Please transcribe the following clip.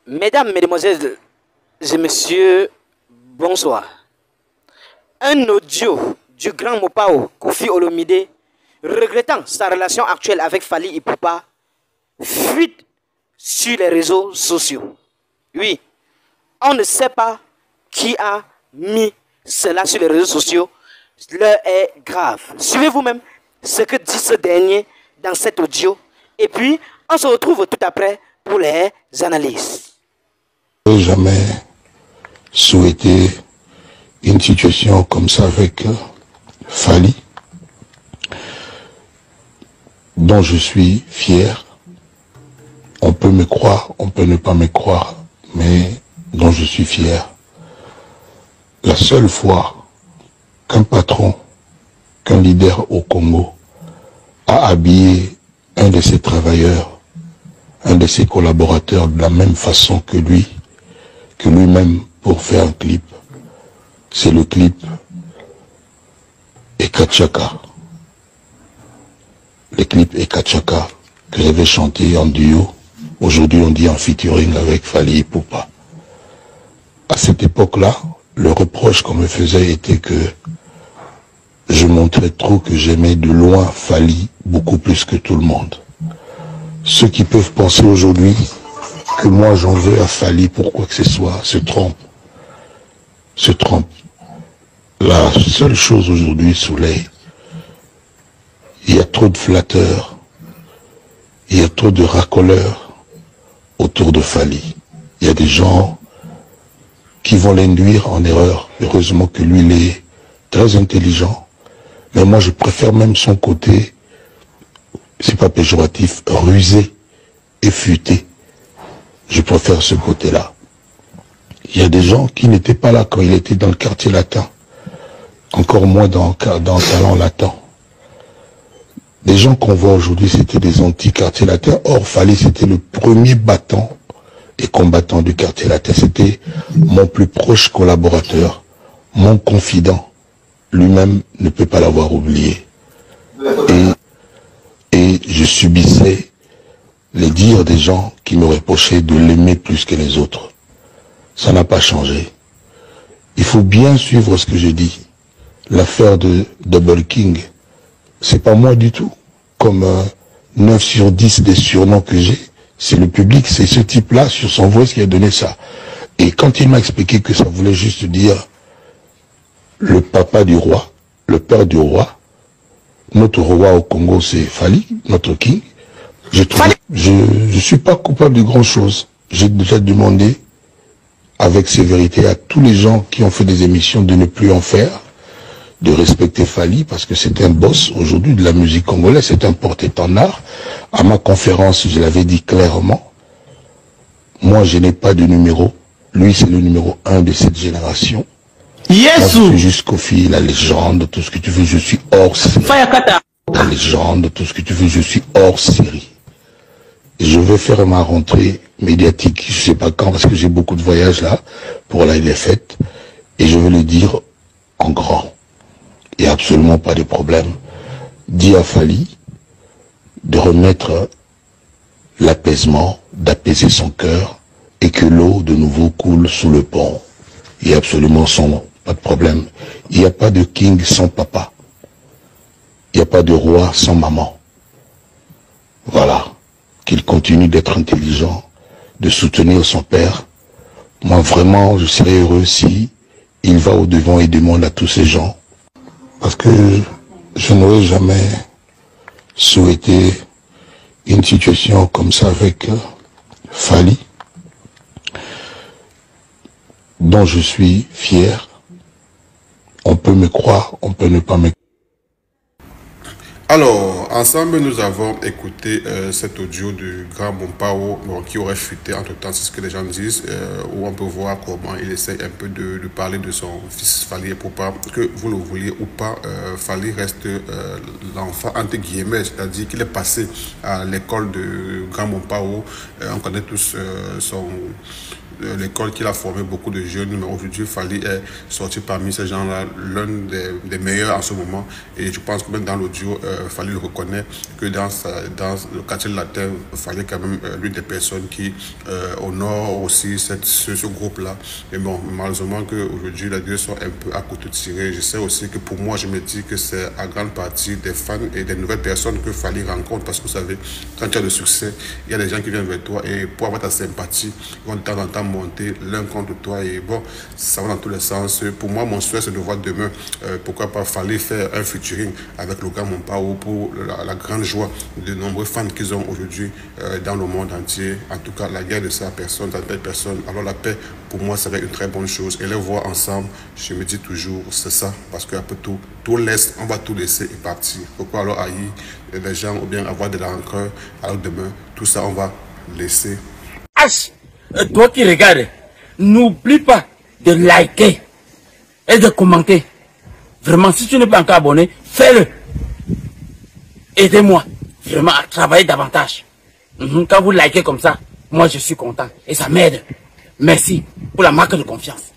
Mesdames, Mesdemoiselles et Messieurs, bonsoir. Un audio du grand Mopao, Koffi Olomide, regrettant sa relation actuelle avec Fally Ipupa, fuite sur les réseaux sociaux. Oui, on ne sait pas qui a mis cela sur les réseaux sociaux. L'heure est grave. Suivez vous-même ce que dit ce dernier dans cet audio. Et puis, on se retrouve tout après pour les analyses. Je n'ai jamais souhaité une situation comme ça avec Fally, dont je suis fier. On peut me croire, on peut ne pas me croire, mais dont je suis fier. La seule fois qu'un patron, qu'un leader au Congo a habillé un de ses travailleurs, un de ses collaborateurs de la même façon que lui-même pour faire un clip, c'est le clip Ekachaka. Le clip Ekachaka que j'avais chanté en duo, aujourd'hui on dit en featuring avec Fally Ipupa. À cette époque-là, le reproche qu'on me faisait était que je montrais trop que j'aimais de loin Fally beaucoup plus que tout le monde. Ceux qui peuvent penser aujourd'hui que moi j'en veux à Fally pour quoi que ce soit se trompent. Se trompent. La seule chose aujourd'hui, Soleil, il y a trop de flatteurs, il y a trop de racoleurs autour de Fally. Il y a des gens qui vont l'induire en erreur. Heureusement que lui, il est très intelligent. Mais moi, je préfère même son côté, c'est pas péjoratif, rusé et futé. Je préfère ce côté-là. Il y a des gens qui n'étaient pas là quand il était dans le quartier latin. Encore moins dans Talent Latin. Les gens qu'on voit aujourd'hui, c'était des anti-quartiers latins. Or, Fally, c'était le premier battant et combattant du quartier latin. C'était mon plus proche collaborateur, mon confident. Lui-même ne peut pas l'avoir oublié. Et je subissais les dires des gens qui me reprochaient de l'aimer plus que les autres. Ça n'a pas changé. Il faut bien suivre ce que je dis. L'affaire de Double King, c'est pas moi du tout. Comme 9 sur 10 des surnoms que j'ai, c'est le public, c'est ce type-là sur son voice qui a donné ça. Et quand il m'a expliqué que ça voulait juste dire le papa du roi, le père du roi, notre roi au Congo c'est Fally, notre king, je suis pas coupable de grand chose. J'ai déjà demandé avec sévérité à tous les gens qui ont fait des émissions de ne plus en faire, de respecter Fally parce que c'est un boss aujourd'hui de la musique congolaise, c'est un porte-étendard. À ma conférence, je l'avais dit clairement, moi je n'ai pas de numéro, lui c'est le numéro 1 de cette génération. Yes. Moi, je suis juste Koffi, la légende, tout ce que tu veux, je suis hors série. La légende, tout ce que tu veux, je suis hors série. Et je vais faire ma rentrée médiatique, je sais pas quand, parce que j'ai beaucoup de voyages là, pour aller les fêtes, et je vais le dire en grand. Il n'y a absolument pas de problème. Dis à Fally de remettre l'apaisement, d'apaiser son cœur, et que l'eau de nouveau coule sous le pont. Il n'y a absolument pas de problème. Il n'y a pas de king sans papa. Il n'y a pas de roi sans maman. Voilà. Qu'il continue d'être intelligent, de soutenir son père. Moi, vraiment, je serais heureux si il va au-devant et demande à tous ces gens. Parce que je n'aurais jamais souhaité une situation comme ça avec Fally, dont je suis fier. On peut me croire, on peut ne pas me croire. Alors, ensemble, nous avons écouté cet audio du grand Mopao qui aurait fuité entre-temps, c'est ce que les gens disent, où on peut voir comment il essaie un peu de parler de son fils Fally Ipupa, que vous le vouliez ou pas, Fally reste l'enfant entre guillemets, c'est-à-dire qu'il est passé à l'école de grand Mopao. On connaît tous l'école qu'il a formé beaucoup de jeunes, mais aujourd'hui Fally est sorti parmi ces gens-là, l'un des meilleurs en ce moment. Et je pense que même dans l'audio, Fally le reconnaît que dans le quartier latin, Fally quand même l'une des personnes qui honore aussi ce groupe-là. Mais bon, malheureusement qu'aujourd'hui, les deux sont un peu à couteau tiré. Je sais aussi que pour moi, je me dis que c'est à grande partie des fans et des nouvelles personnes que Fally rencontre. Parce que vous savez, quand tu as le succès, il y a des gens qui viennent vers toi et pour avoir ta sympathie, ils vont de temps en temps monter l'un contre toi. Et bon, ça va dans tous les sens. Pour moi, mon souhait, c'est de voir demain, pourquoi pas Fally faire un featuring avec le Grand Mompao pour la grande joie de nombreux fans qu'ils ont aujourd'hui dans le monde entier. En tout cas, la guerre de sa personne, de telle personne, alors la paix, pour moi, serait une très bonne chose. Et les voir ensemble, je me dis toujours, c'est ça. Parce qu'après tout laisse, on va tout laisser et partir. Pourquoi alors haïr les gens ou bien avoir de la rancœur, alors demain, tout ça, on va laisser. H, toi qui regardes, n'oublie pas de liker et de commenter. Vraiment, si tu n'es pas encore abonné, fais-le. Aidez-moi vraiment à travailler davantage. Quand vous likez comme ça, moi je suis content et ça m'aide. Merci pour la marque de confiance.